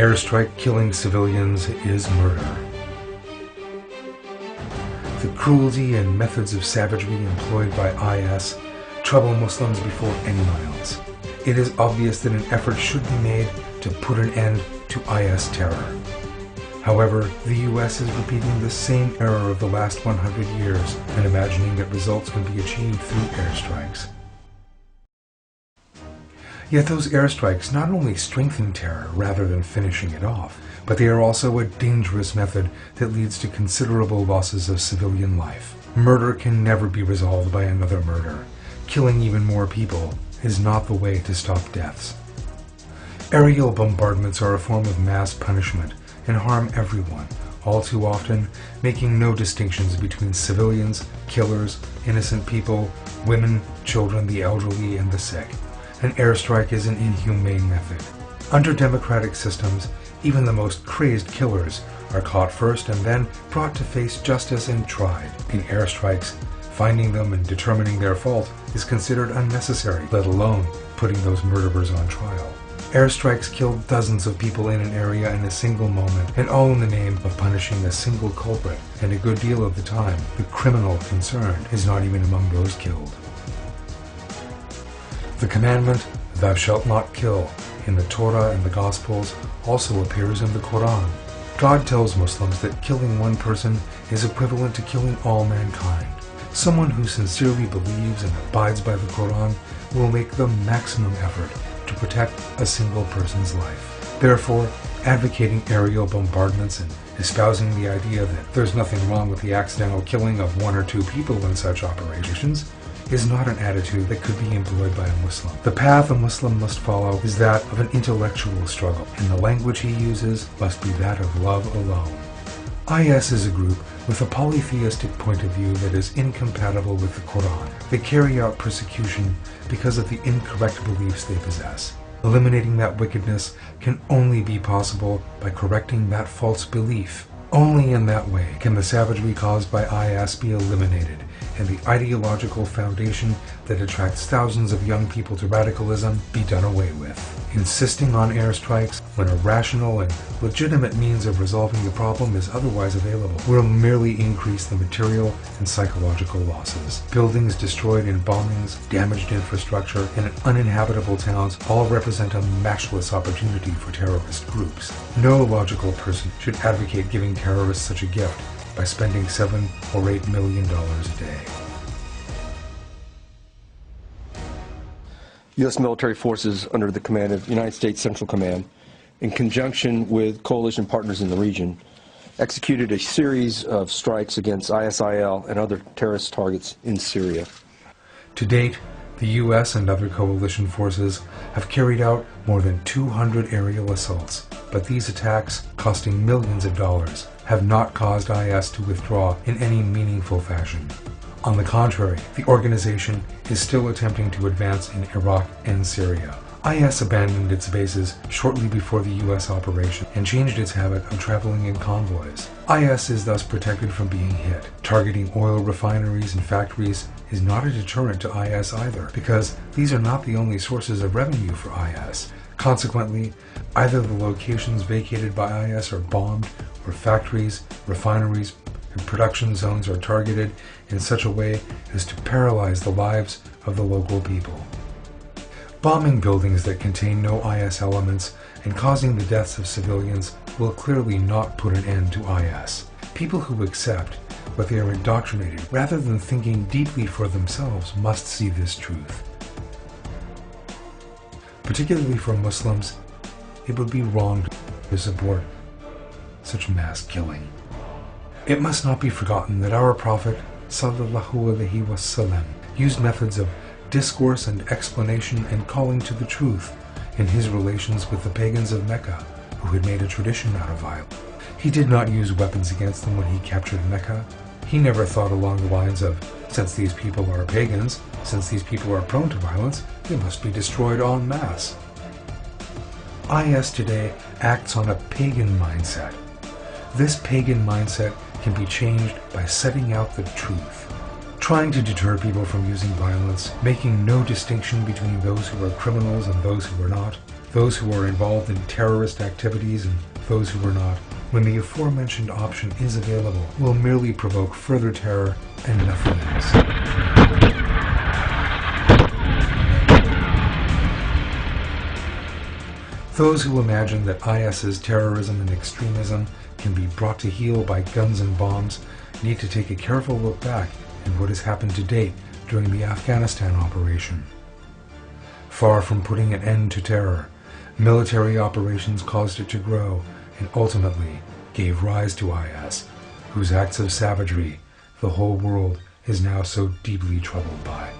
airstrike killing civilians is murder. The cruelty and methods of savagery employed by IS trouble Muslims before anyone else. It is obvious that an effort should be made to put an end to IS terror. However, the US is repeating the same error of the last 100 years and imagining that results can be achieved through airstrikes. Yet those airstrikes not only strengthen terror rather than finishing it off, but they are also a dangerous method that leads to considerable losses of civilian life. Murder can never be resolved by another murder. Killing even more people is not the way to stop deaths. Aerial bombardments are a form of mass punishment and harm everyone, all too often making no distinctions between civilians, killers, innocent people, women, children, the elderly, and the sick. An airstrike is an inhumane method. Under democratic systems, even the most crazed killers are caught first and then brought to face justice and tried. In airstrikes, finding them and determining their fault is considered unnecessary, let alone putting those murderers on trial. Airstrikes killed dozens of people in an area in a single moment, and all in the name of punishing a single culprit, and a good deal of the time, the criminal concerned is not even among those killed. The commandment, "Thou shalt not kill," in the Torah and the Gospels also appears in the Quran. God tells Muslims that killing one person is equivalent to killing all mankind. Someone who sincerely believes and abides by the Quran will make the maximum effort to protect a single person's life. Therefore, advocating aerial bombardments and espousing the idea that there's nothing wrong with the accidental killing of one or two people in such operations is not an attitude that could be employed by a Muslim. The path a Muslim must follow is that of an intellectual struggle, and the language he uses must be that of love alone. IS is a group with a polytheistic point of view that is incompatible with the Quran. They carry out persecution because of the incorrect beliefs they possess. Eliminating that wickedness can only be possible by correcting that false belief. Only in that way can the savagery caused by IS be eliminated, and the ideological foundation that attracts thousands of young people to radicalism be done away with. Insisting on airstrikes when a rational and legitimate means of resolving the problem is otherwise available will merely increase the material and psychological losses. Buildings destroyed in bombings, damaged infrastructure, and uninhabitable towns all represent a matchless opportunity for terrorist groups. No logical person should advocate giving terrorists such a gift by spending $7 or $8 million a day. U.S. military forces under the command of United States Central Command, in conjunction with coalition partners in the region, executed a series of strikes against ISIL and other terrorist targets in Syria. To date, the U.S. and other coalition forces have carried out more than 200 aerial assaults, but these attacks, costing millions of dollars, have not caused IS to withdraw in any meaningful fashion. On the contrary, the organization is still attempting to advance in Iraq and Syria. IS abandoned its bases shortly before the U.S. operation and changed its habit of traveling in convoys. IS is thus protected from being hit. Targeting oil refineries and factories is not a deterrent to IS either, because these are not the only sources of revenue for IS. Consequently, either the locations vacated by IS are bombed, or factories, refineries, and production zones are targeted in such a way as to paralyze the lives of the local people. Bombing buildings that contain no IS elements and causing the deaths of civilians will clearly not put an end to IS. People who accept what they are indoctrinated rather than thinking deeply for themselves must see this truth. Particularly for Muslims, it would be wrong to support such mass killing. It must not be forgotten that our Prophet ﷺ used methods of discourse and explanation and calling to the truth in his relations with the pagans of Mecca who had made a tradition out of violence. He did not use weapons against them when he captured Mecca. He never thought along the lines of, since these people are pagans, since these people are prone to violence, they must be destroyed en masse. IS today acts on a pagan mindset. This pagan mindset can be changed by setting out the truth. Trying to deter people from using violence, making no distinction between those who are criminals and those who are not, those who are involved in terrorist activities and those who are not, when the aforementioned option is available, will merely provoke further terror and nothing else. Those who imagine that IS's terrorism and extremism can be brought to heel by guns and bombs need to take a careful look back at what has happened to date during the Afghanistan operation. Far from putting an end to terror, military operations caused it to grow and ultimately gave rise to IS, whose acts of savagery the whole world is now so deeply troubled by.